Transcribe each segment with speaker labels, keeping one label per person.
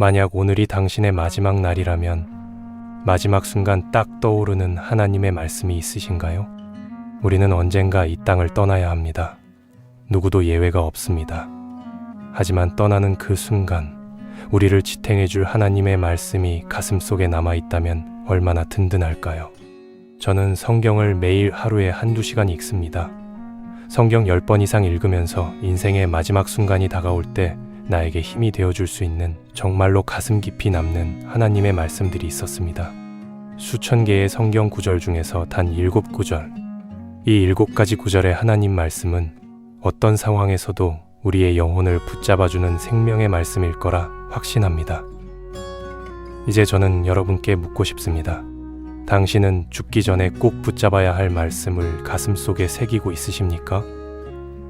Speaker 1: 만약 오늘이 당신의 마지막 날이라면 마지막 순간 딱 떠오르는 하나님의 말씀이 있으신가요? 우리는 언젠가 이 땅을 떠나야 합니다. 누구도 예외가 없습니다. 하지만 떠나는 그 순간 우리를 지탱해 줄 하나님의 말씀이 가슴속에 남아있다면 얼마나 든든할까요? 저는 성경을 매일 하루에 한두 시간 읽습니다. 성경 10번 이상 읽으면서 인생의 마지막 순간이 다가올 때 나에게 힘이 되어줄 수 있는 정말로 가슴 깊이 남는 하나님의 말씀들이 있었습니다. 수천 개의 성경 구절 중에서 단 7구절. 이 7가지 구절의 하나님 말씀은 어떤 상황에서도 우리의 영혼을 붙잡아주는 생명의 말씀일 거라 확신합니다. 이제 저는 여러분께 묻고 싶습니다. 당신은 죽기 전에 꼭 붙잡아야 할 말씀을 가슴속에 새기고 있으십니까?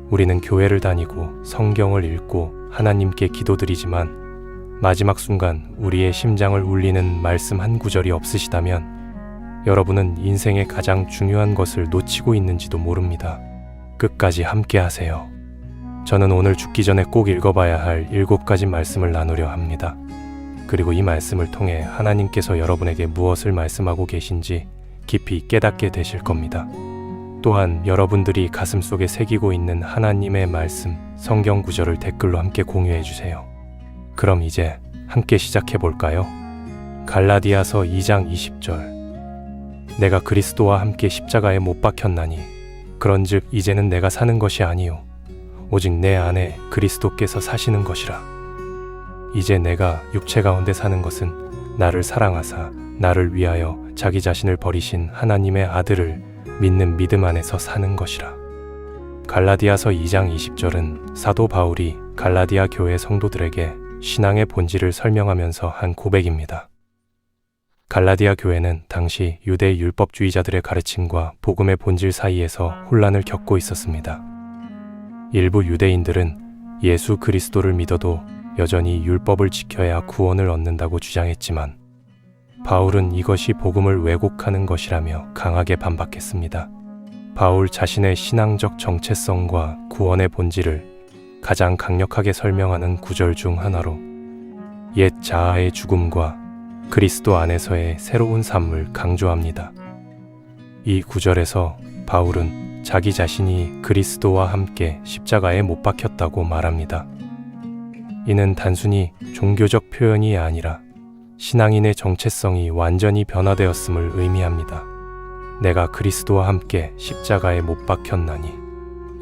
Speaker 1: 우리는 교회를 다니고 성경을 읽고 하나님께 기도드리지만 마지막 순간 우리의 심장을 울리는 말씀 한 구절이 없으시다면 여러분은 인생의 가장 중요한 것을 놓치고 있는지도 모릅니다. 끝까지 함께 하세요. 저는 오늘 죽기 전에 꼭 읽어봐야 할 7가지 말씀을 나누려 합니다. 그리고 이 말씀을 통해 하나님께서 여러분에게 무엇을 말씀하고 계신지 깊이 깨닫게 되실 겁니다. 또한 여러분들이 가슴속에 새기고 있는 하나님의 말씀, 성경 구절을 댓글로 함께 공유해 주세요. 그럼 이제 함께 시작해 볼까요? 갈라디아서 2장 20절. 내가 그리스도와 함께 십자가에 못 박혔나니 그런즉 이제는 내가 사는 것이 아니요 오직 내 안에 그리스도께서 사시는 것이라. 이제 내가 육체 가운데 사는 것은 나를 사랑하사 나를 위하여 자기 자신을 버리신 하나님의 아들을 믿는 믿음 안에서 사는 것이라. 갈라디아서 2장 20절은 사도 바울이 갈라디아 교회 성도들에게 신앙의 본질을 설명하면서 한 고백입니다. 갈라디아 교회는 당시 유대 율법주의자들의 가르침과 복음의 본질 사이에서 혼란을 겪고 있었습니다. 일부 유대인들은 예수 그리스도를 믿어도 여전히 율법을 지켜야 구원을 얻는다고 주장했지만 바울은 이것이 복음을 왜곡하는 것이라며 강하게 반박했습니다. 바울 자신의 신앙적 정체성과 구원의 본질을 가장 강력하게 설명하는 구절 중 하나로 옛 자아의 죽음과 그리스도 안에서의 새로운 삶을 강조합니다. 이 구절에서 바울은 자기 자신이 그리스도와 함께 십자가에 못 박혔다고 말합니다. 이는 단순히 종교적 표현이 아니라 신앙인의 정체성이 완전히 변화되었음을 의미합니다. 내가 그리스도와 함께 십자가에 못 박혔나니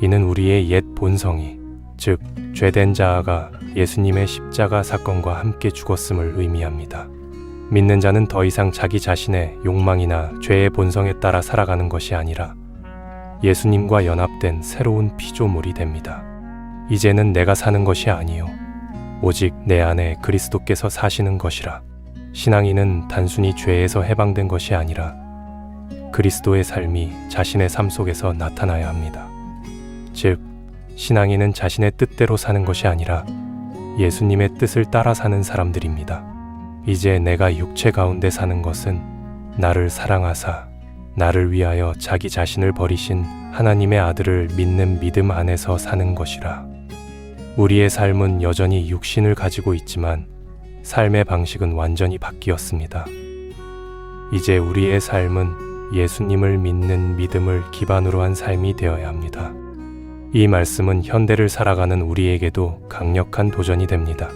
Speaker 1: 이는 우리의 옛 본성이, 즉 죄된 자아가 예수님의 십자가 사건과 함께 죽었음을 의미합니다. 믿는 자는 더 이상 자기 자신의 욕망이나 죄의 본성에 따라 살아가는 것이 아니라 예수님과 연합된 새로운 피조물이 됩니다. 이제는 내가 사는 것이 아니요 오직 내 안에 그리스도께서 사시는 것이라. 신앙인은 단순히 죄에서 해방된 것이 아니라 그리스도의 삶이 자신의 삶 속에서 나타나야 합니다. 즉, 신앙인은 자신의 뜻대로 사는 것이 아니라 예수님의 뜻을 따라 사는 사람들입니다. 이제 내가 육체 가운데 사는 것은 나를 사랑하사 나를 위하여 자기 자신을 버리신 하나님의 아들을 믿는 믿음 안에서 사는 것이라. 우리의 삶은 여전히 육신을 가지고 있지만 삶의 방식은 완전히 바뀌었습니다. 이제 우리의 삶은 예수님을 믿는 믿음을 기반으로 한 삶이 되어야 합니다. 이 말씀은 현대를 살아가는 우리에게도 강력한 도전이 됩니다.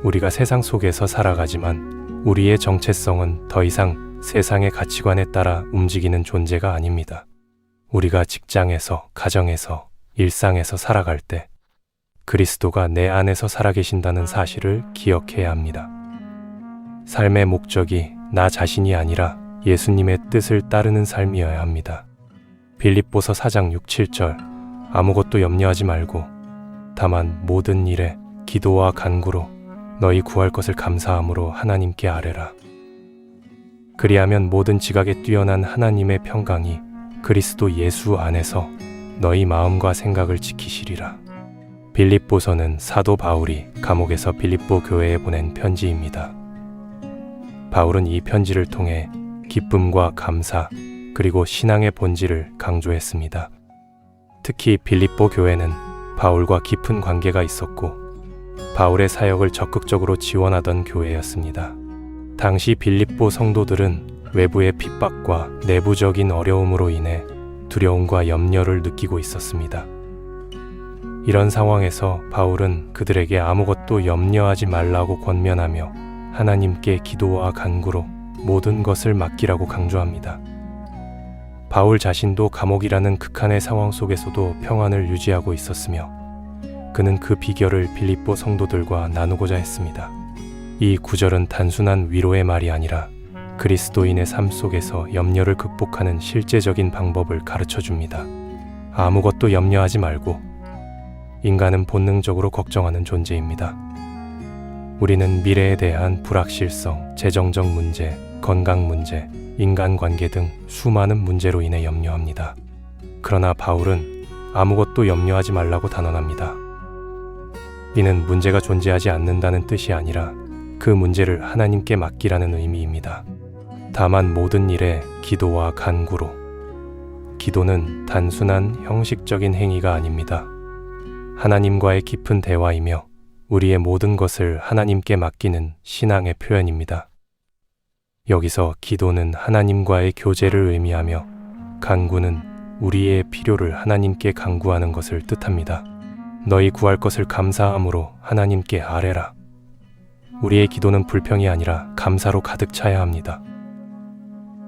Speaker 1: 우리가 세상 속에서 살아가지만 우리의 정체성은 더 이상 세상의 가치관에 따라 움직이는 존재가 아닙니다. 우리가 직장에서, 가정에서, 일상에서 살아갈 때 그리스도가 내 안에서 살아계신다는 사실을 기억해야 합니다. 삶의 목적이 나 자신이 아니라 예수님의 뜻을 따르는 삶이어야 합니다. 빌립보서 4장 6, 7절. 아무것도 염려하지 말고 다만 모든 일에 기도와 간구로 너희 구할 것을 감사함으로 하나님께 아뢰라. 그리하면 모든 지각에 뛰어난 하나님의 평강이 그리스도 예수 안에서 너희 마음과 생각을 지키시리라. 빌립보서는 사도 바울이 감옥에서 빌립보 교회에 보낸 편지입니다. 바울은 이 편지를 통해 기쁨과 감사 그리고 신앙의 본질을 강조했습니다. 특히 빌립보 교회는 바울과 깊은 관계가 있었고 바울의 사역을 적극적으로 지원하던 교회였습니다. 당시 빌립보 성도들은 외부의 핍박과 내부적인 어려움으로 인해 두려움과 염려를 느끼고 있었습니다. 이런 상황에서 바울은 그들에게 아무것도 염려하지 말라고 권면하며 하나님께 기도와 간구로 모든 것을 맡기라고 강조합니다. 바울 자신도 감옥이라는 극한의 상황 속에서도 평안을 유지하고 있었으며 그는 그 비결을 빌립보 성도들과 나누고자 했습니다. 이 구절은 단순한 위로의 말이 아니라 그리스도인의 삶 속에서 염려를 극복하는 실제적인 방법을 가르쳐 줍니다. 아무것도 염려하지 말고. 인간은 본능적으로 걱정하는 존재입니다. 우리는 미래에 대한 불확실성, 재정적 문제, 건강 문제, 인간관계 등 수많은 문제로 인해 염려합니다. 그러나 바울은 아무것도 염려하지 말라고 단언합니다. 이는 문제가 존재하지 않는다는 뜻이 아니라 그 문제를 하나님께 맡기라는 의미입니다. 다만 모든 일에 기도와 간구로. 기도는 단순한 형식적인 행위가 아닙니다. 하나님과의 깊은 대화이며 우리의 모든 것을 하나님께 맡기는 신앙의 표현입니다. 여기서 기도는 하나님과의 교제를 의미하며 간구는 우리의 필요를 하나님께 간구하는 것을 뜻합니다. 너희 구할 것을 감사함으로 하나님께 아뢰라. 우리의 기도는 불평이 아니라 감사로 가득 차야 합니다.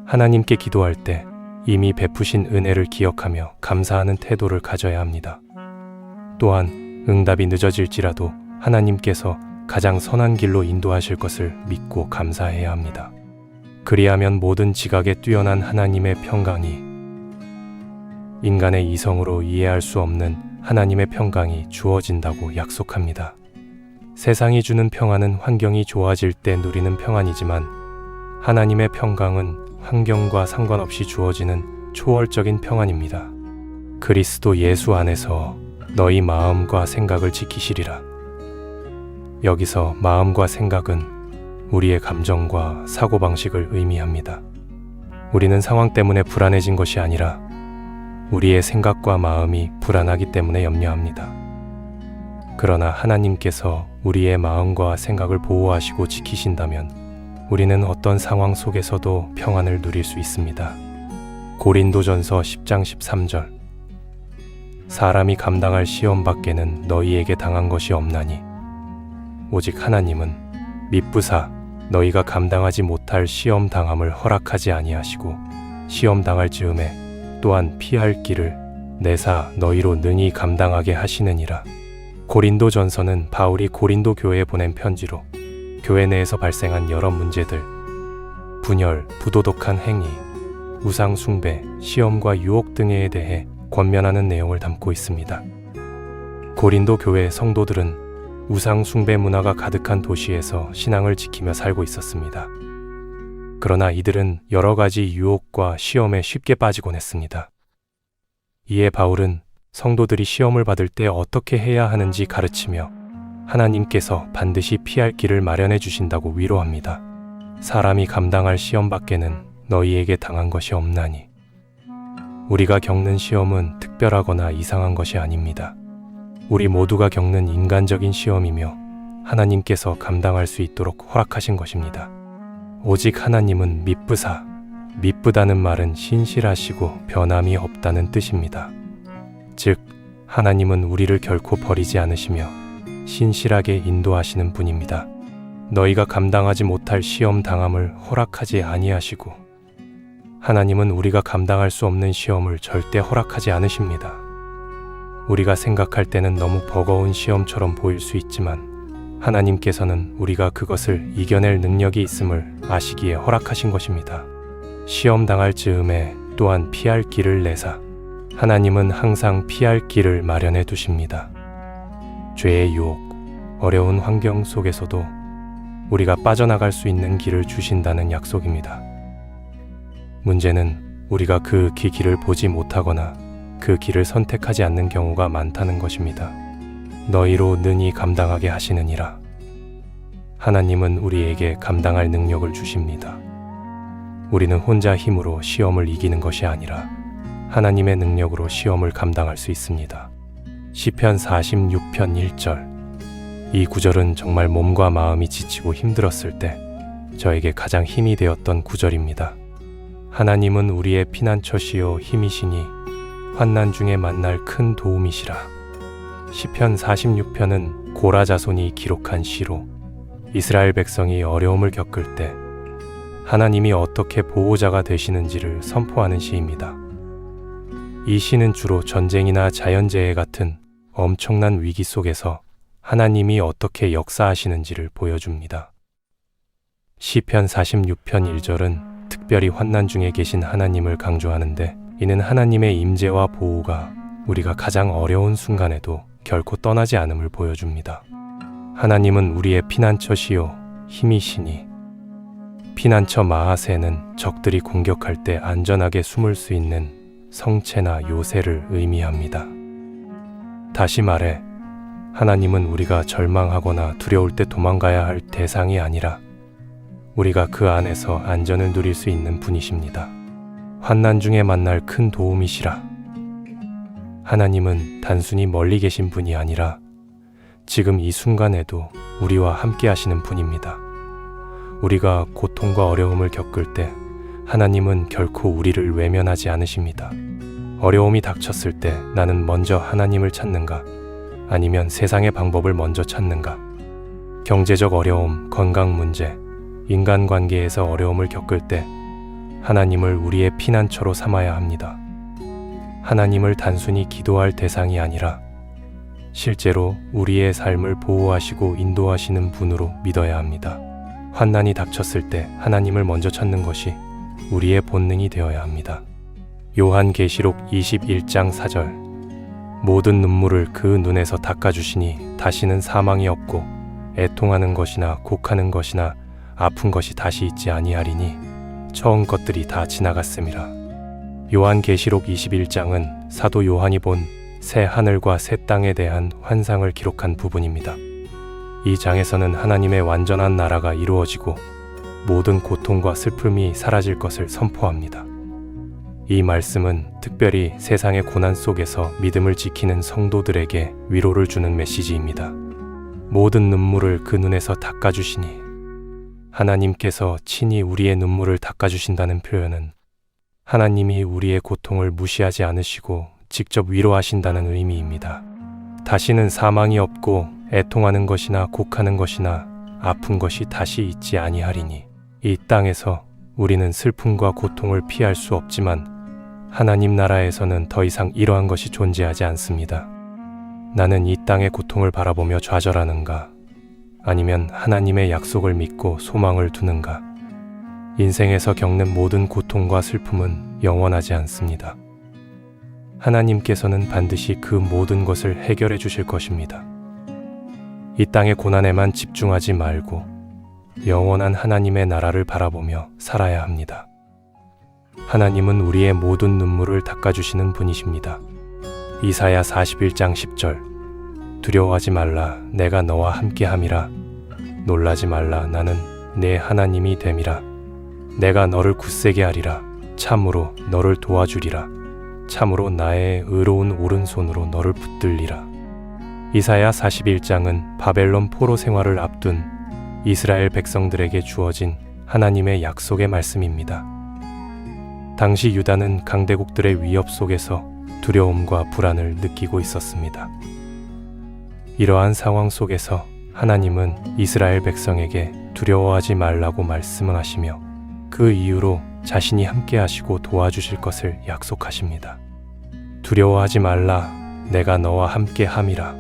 Speaker 1: 하나님께 기도할 때 이미 베푸신 은혜를 기억하며 감사하는 태도를 가져야 합니다. 또한 응답이 늦어질지라도 하나님께서 가장 선한 길로 인도하실 것을 믿고 감사해야 합니다. 그리하면 모든 지각에 뛰어난 하나님의 평강이, 인간의 이성으로 이해할 수 없는 하나님의 평강이 주어진다고 약속합니다. 세상이 주는 평안은 환경이 좋아질 때 누리는 평안이지만 하나님의 평강은 환경과 상관없이 주어지는 초월적인 평안입니다. 그리스도 예수 안에서 너희 마음과 생각을 지키시리라. 여기서 마음과 생각은 우리의 감정과 사고방식을 의미합니다. 우리는 상황 때문에 불안해진 것이 아니라 우리의 생각과 마음이 불안하기 때문에 염려합니다. 그러나 하나님께서 우리의 마음과 생각을 보호하시고 지키신다면 우리는 어떤 상황 속에서도 평안을 누릴 수 있습니다. 고린도전서 10장 13절. 사람이 감당할 시험 밖에는 너희에게 당한 것이 없나니 오직 하나님은 미쁘사 너희가 감당하지 못할 시험 당함을 허락하지 아니하시고 시험 당할 즈음에 또한 피할 길을 내사 너희로 능히 감당하게 하시느니라. 고린도전서는 바울이 고린도 교회에 보낸 편지로 교회 내에서 발생한 여러 문제들, 분열, 부도덕한 행위, 우상 숭배, 시험과 유혹 등에 대해 권면하는 내용을 담고 있습니다. 고린도 교회 성도들은 우상 숭배 문화가 가득한 도시에서 신앙을 지키며 살고 있었습니다. 그러나 이들은 여러 가지 유혹과 시험에 쉽게 빠지곤 했습니다. 이에 바울은 성도들이 시험을 받을 때 어떻게 해야 하는지 가르치며 하나님께서 반드시 피할 길을 마련해 주신다고 위로합니다. 사람이 감당할 시험 밖에는 너희에게 당한 것이 없나니. 우리가 겪는 시험은 특별하거나 이상한 것이 아닙니다. 우리 모두가 겪는 인간적인 시험이며 하나님께서 감당할 수 있도록 허락하신 것입니다. 오직 하나님은 미쁘사, 미쁘다는 말은 신실하시고 변함이 없다는 뜻입니다. 즉, 하나님은 우리를 결코 버리지 않으시며 신실하게 인도하시는 분입니다. 너희가 감당하지 못할 시험 당함을 허락하지 아니하시고 하나님은 우리가 감당할 수 없는 시험을 절대 허락하지 않으십니다. 우리가 생각할 때는 너무 버거운 시험처럼 보일 수 있지만 하나님께서는 우리가 그것을 이겨낼 능력이 있음을 아시기에 허락하신 것입니다. 시험 당할 즈음에 또한 피할 길을 내사 하나님은 항상 피할 길을 마련해 두십니다. 죄의 유혹, 어려운 환경 속에서도 우리가 빠져나갈 수 있는 길을 주신다는 약속입니다. 문제는 우리가 그 길을 보지 못하거나 그 길을 선택하지 않는 경우가 많다는 것입니다. 너희로 능히 감당하게 하시느니라. 하나님은 우리에게 감당할 능력을 주십니다. 우리는 혼자 힘으로 시험을 이기는 것이 아니라 하나님의 능력으로 시험을 감당할 수 있습니다. 시편 46편 1절. 이 구절은 정말 몸과 마음이 지치고 힘들었을 때 저에게 가장 힘이 되었던 구절입니다. 하나님은 우리의 피난처시요 힘이시니 환난 중에 만날 큰 도움이시라. 시편 46편은 고라 자손이 기록한 시로 이스라엘 백성이 어려움을 겪을 때 하나님이 어떻게 보호자가 되시는지를 선포하는 시입니다. 이 시는 주로 전쟁이나 자연재해 같은 엄청난 위기 속에서 하나님이 어떻게 역사하시는지를 보여줍니다. 시편 46편 1절은 특별히 환난 중에 계신 하나님을 강조하는데, 이는 하나님의 임재와 보호가 우리가 가장 어려운 순간에도 결코 떠나지 않음을 보여줍니다. 하나님은 우리의 피난처시요 힘이시니, 피난처 마하세는 적들이 공격할 때 안전하게 숨을 수 있는 성체나 요새를 의미합니다. 다시 말해, 하나님은 우리가 절망하거나 두려울 때 도망가야 할 대상이 아니라 우리가 그 안에서 안전을 누릴 수 있는 분이십니다. 환난 중에 만날 큰 도움이시라. 하나님은 단순히 멀리 계신 분이 아니라 지금 이 순간에도 우리와 함께 하시는 분입니다. 우리가 고통과 어려움을 겪을 때 하나님은 결코 우리를 외면하지 않으십니다. 어려움이 닥쳤을 때 나는 먼저 하나님을 찾는가? 아니면 세상의 방법을 먼저 찾는가? 경제적 어려움, 건강 문제, 인간관계에서 어려움을 겪을 때 하나님을 우리의 피난처로 삼아야 합니다. 하나님을 단순히 기도할 대상이 아니라 실제로 우리의 삶을 보호하시고 인도하시는 분으로 믿어야 합니다. 환난이 닥쳤을 때 하나님을 먼저 찾는 것이 우리의 본능이 되어야 합니다. 요한계시록 21장 4절, 모든 눈물을 그 눈에서 닦아주시니 다시는 사망이 없고 애통하는 것이나 곡하는 것이나 아픈 것이 다시 있지 아니하리니 처음 것들이 다 지나갔음이라. 요한계시록 21장은 사도 요한이 본 새 하늘과 새 땅에 대한 환상을 기록한 부분입니다. 이 장에서는 하나님의 완전한 나라가 이루어지고 모든 고통과 슬픔이 사라질 것을 선포합니다. 이 말씀은 특별히 세상의 고난 속에서 믿음을 지키는 성도들에게 위로를 주는 메시지입니다. 모든 눈물을 그 눈에서 닦아주시니, 하나님께서 친히 우리의 눈물을 닦아주신다는 표현은 하나님이 우리의 고통을 무시하지 않으시고 직접 위로하신다는 의미입니다. 다시는 사망이 없고 애통하는 것이나 곡하는 것이나 아픈 것이 다시 있지 아니하리니, 이 땅에서 우리는 슬픔과 고통을 피할 수 없지만 하나님 나라에서는 더 이상 이러한 것이 존재하지 않습니다. 나는 이 땅의 고통을 바라보며 좌절하는가? 아니면 하나님의 약속을 믿고 소망을 두는가? 인생에서 겪는 모든 고통과 슬픔은 영원하지 않습니다. 하나님께서는 반드시 그 모든 것을 해결해 주실 것입니다. 이 땅의 고난에만 집중하지 말고 영원한 하나님의 나라를 바라보며 살아야 합니다. 하나님은 우리의 모든 눈물을 닦아주시는 분이십니다. 이사야 41장 10절, 두려워하지 말라, 내가 너와 함께함이라. 놀라지 말라, 나는 내 하나님이 됨이라. 내가 너를 굳세게 하리라. 참으로 너를 도와주리라. 참으로 나의 의로운 오른손으로 너를 붙들리라. 이사야 41장은 바벨론 포로 생활을 앞둔 이스라엘 백성들에게 주어진 하나님의 약속의 말씀입니다. 당시 유다는 강대국들의 위협 속에서 두려움과 불안을 느끼고 있었습니다. 이러한 상황 속에서 하나님은 이스라엘 백성에게 두려워하지 말라고 말씀을 하시며 그 이유로 자신이 함께 하시고 도와주실 것을 약속하십니다. 두려워하지 말라, 내가 너와 함께 함이라.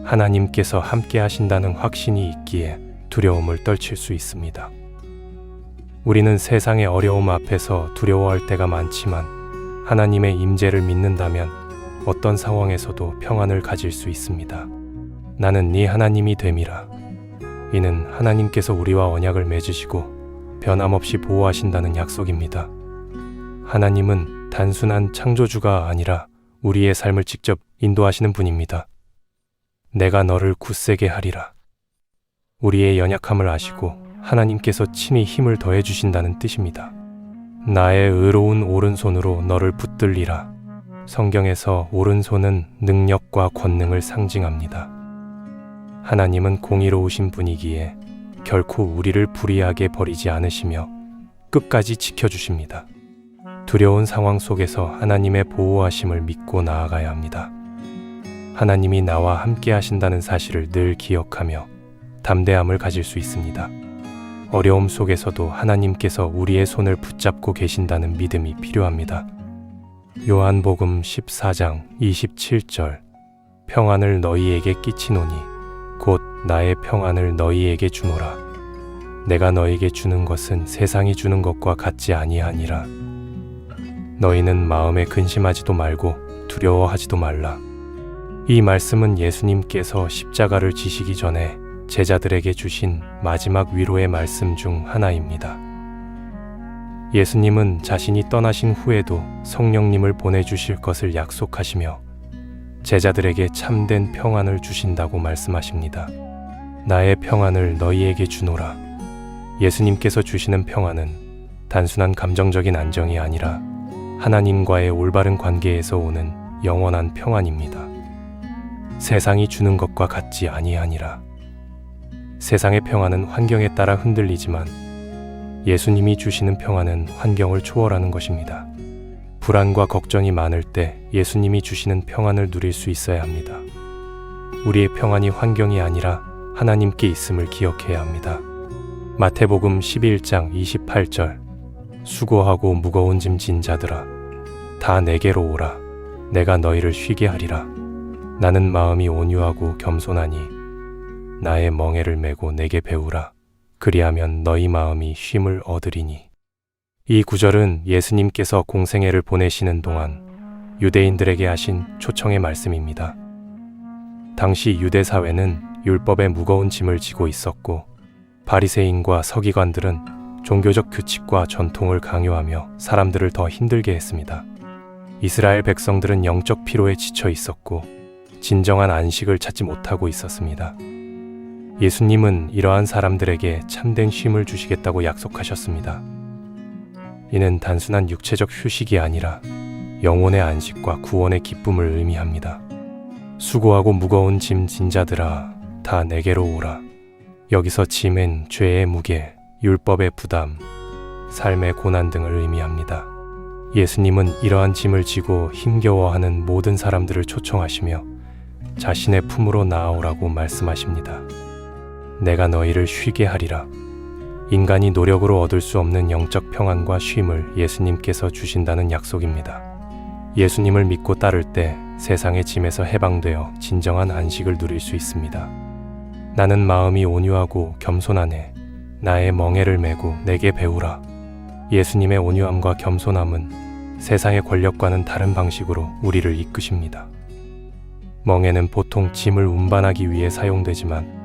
Speaker 1: 하나님께서 함께 하신다는 확신이 있기에 두려움을 떨칠 수 있습니다. 우리는 세상의 어려움 앞에서 두려워할 때가 많지만 하나님의 임재를 믿는다면 어떤 상황에서도 평안을 가질 수 있습니다. 나는 네 하나님이 됨이라. 이는 하나님께서 우리와 언약을 맺으시고 변함없이 보호하신다는 약속입니다. 하나님은 단순한 창조주가 아니라 우리의 삶을 직접 인도하시는 분입니다. 내가 너를 굳세게 하리라. 우리의 연약함을 아시고 하나님께서 친히 힘을 더해 주신다는 뜻입니다. 나의 의로운 오른손으로 너를 붙들리라. 성경에서 오른손은 능력과 권능을 상징합니다. 하나님은 공의로우신 분이기에 결코 우리를 불의하게 버리지 않으시며 끝까지 지켜주십니다. 두려운 상황 속에서 하나님의 보호하심을 믿고 나아가야 합니다. 하나님이 나와 함께 하신다는 사실을 늘 기억하며 담대함을 가질 수 있습니다. 어려움 속에서도 하나님께서 우리의 손을 붙잡고 계신다는 믿음이 필요합니다. 요한복음 14장 27절 평안을 너희에게 끼치노니 곧 나의 평안을 너희에게 주노라. 내가 너희에게 주는 것은 세상이 주는 것과 같지 아니하니라. 너희는 마음에 근심하지도 말고 두려워하지도 말라. 이 말씀은 예수님께서 십자가를 지시기 전에 제자들에게 주신 마지막 위로의 말씀 중 하나입니다. 예수님은 자신이 떠나신 후에도 성령님을 보내주실 것을 약속하시며 제자들에게 참된 평안을 주신다고 말씀하십니다. 나의 평안을 너희에게 주노라. 예수님께서 주시는 평안은 단순한 감정적인 안정이 아니라 하나님과의 올바른 관계에서 오는 영원한 평안입니다. 세상이 주는 것과 같지 아니하니라. 세상의 평안은 환경에 따라 흔들리지만 예수님이 주시는 평안은 환경을 초월하는 것입니다. 불안과 걱정이 많을 때 예수님이 주시는 평안을 누릴 수 있어야 합니다. 우리의 평안이 환경이 아니라 하나님께 있음을 기억해야 합니다. 마태복음 11장 28절 수고하고 무거운 짐 진 자들아 다 내게로 오라. 내가 너희를 쉬게 하리라. 나는 마음이 온유하고 겸손하니 나의 멍에를 메고 내게 배우라. 그리하면 너희 마음이 쉼을 얻으리니. 이 구절은 예수님께서 공생애를 보내시는 동안 유대인들에게 하신 초청의 말씀입니다. 당시 유대 사회는 율법의 무거운 짐을 지고 있었고 바리새인과 서기관들은 종교적 규칙과 전통을 강요하며 사람들을 더 힘들게 했습니다. 이스라엘 백성들은 영적 피로에 지쳐 있었고 진정한 안식을 찾지 못하고 있었습니다. 예수님은 이러한 사람들에게 참된 쉼을 주시겠다고 약속하셨습니다. 이는 단순한 육체적 휴식이 아니라 영혼의 안식과 구원의 기쁨을 의미합니다. 수고하고 무거운 짐 진 자들아 다 내게로 오라. 여기서 짐은 죄의 무게, 율법의 부담, 삶의 고난 등을 의미합니다. 예수님은 이러한 짐을 지고 힘겨워하는 모든 사람들을 초청하시며 자신의 품으로 나아오라고 말씀하십니다. 내가 너희를 쉬게 하리라. 인간이 노력으로 얻을 수 없는 영적 평안과 쉼을 예수님께서 주신다는 약속입니다. 예수님을 믿고 따를 때 세상의 짐에서 해방되어 진정한 안식을 누릴 수 있습니다. 나는 마음이 온유하고 겸손하네. 나의 멍에를 메고 내게 배우라. 예수님의 온유함과 겸손함은 세상의 권력과는 다른 방식으로 우리를 이끄십니다. 멍에는 보통 짐을 운반하기 위해 사용되지만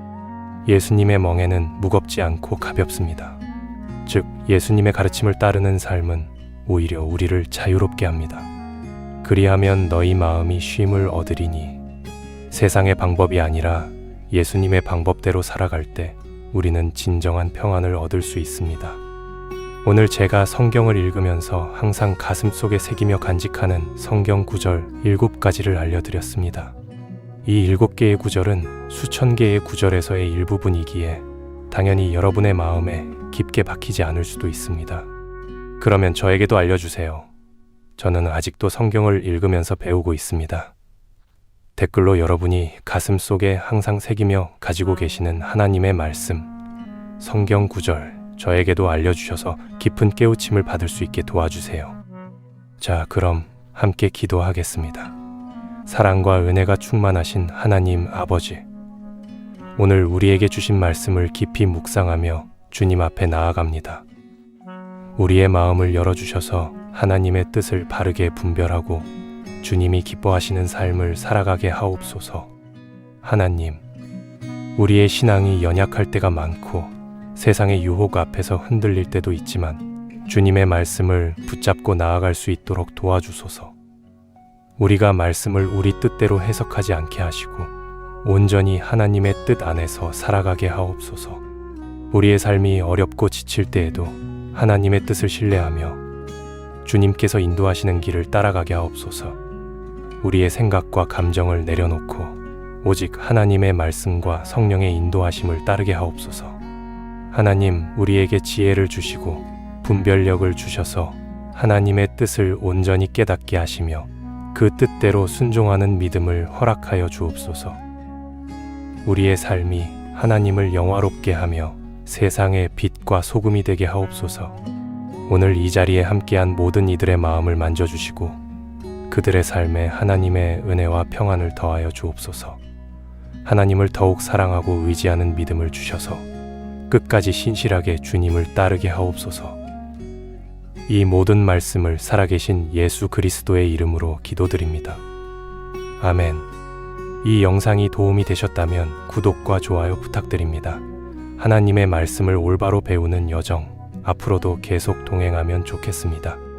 Speaker 1: 예수님의 멍에는 무겁지 않고 가볍습니다. 즉, 예수님의 가르침을 따르는 삶은 오히려 우리를 자유롭게 합니다. 그리하면 너희 마음이 쉼을 얻으리니. 세상의 방법이 아니라 예수님의 방법대로 살아갈 때 우리는 진정한 평안을 얻을 수 있습니다. 오늘 제가 성경을 읽으면서 항상 가슴속에 새기며 간직하는 성경 구절 7가지를 알려드렸습니다. 이 7개의 구절은 수천 개의 구절에서의 일부분이기에 당연히 여러분의 마음에 깊게 박히지 않을 수도 있습니다. 그러면 저에게도 알려주세요. 저는 아직도 성경을 읽으면서 배우고 있습니다. 댓글로 여러분이 가슴속에 항상 새기며 가지고 계시는 하나님의 말씀, 성경 구절, 저에게도 알려주셔서 깊은 깨우침을 받을 수 있게 도와주세요. 자, 그럼 함께 기도하겠습니다. 사랑과 은혜가 충만하신 하나님 아버지, 오늘 우리에게 주신 말씀을 깊이 묵상하며 주님 앞에 나아갑니다. 우리의 마음을 열어주셔서 하나님의 뜻을 바르게 분별하고 주님이 기뻐하시는 삶을 살아가게 하옵소서. 하나님, 우리의 신앙이 연약할 때가 많고 세상의 유혹 앞에서 흔들릴 때도 있지만 주님의 말씀을 붙잡고 나아갈 수 있도록 도와주소서. 우리가 말씀을 우리 뜻대로 해석하지 않게 하시고 온전히 하나님의 뜻 안에서 살아가게 하옵소서. 우리의 삶이 어렵고 지칠 때에도 하나님의 뜻을 신뢰하며 주님께서 인도하시는 길을 따라가게 하옵소서. 우리의 생각과 감정을 내려놓고 오직 하나님의 말씀과 성령의 인도하심을 따르게 하옵소서. 하나님, 우리에게 지혜를 주시고 분별력을 주셔서 하나님의 뜻을 온전히 깨닫게 하시며 그 뜻대로 순종하는 믿음을 허락하여 주옵소서. 우리의 삶이 하나님을 영화롭게 하며 세상의 빛과 소금이 되게 하옵소서. 오늘 이 자리에 함께한 모든 이들의 마음을 만져주시고 그들의 삶에 하나님의 은혜와 평안을 더하여 주옵소서. 하나님을 더욱 사랑하고 의지하는 믿음을 주셔서 끝까지 신실하게 주님을 따르게 하옵소서. 이 모든 말씀을 살아계신 예수 그리스도의 이름으로 기도드립니다. 아멘. 이 영상이 도움이 되셨다면 구독과 좋아요 부탁드립니다. 하나님의 말씀을 올바로 배우는 여정, 앞으로도 계속 동행하면 좋겠습니다.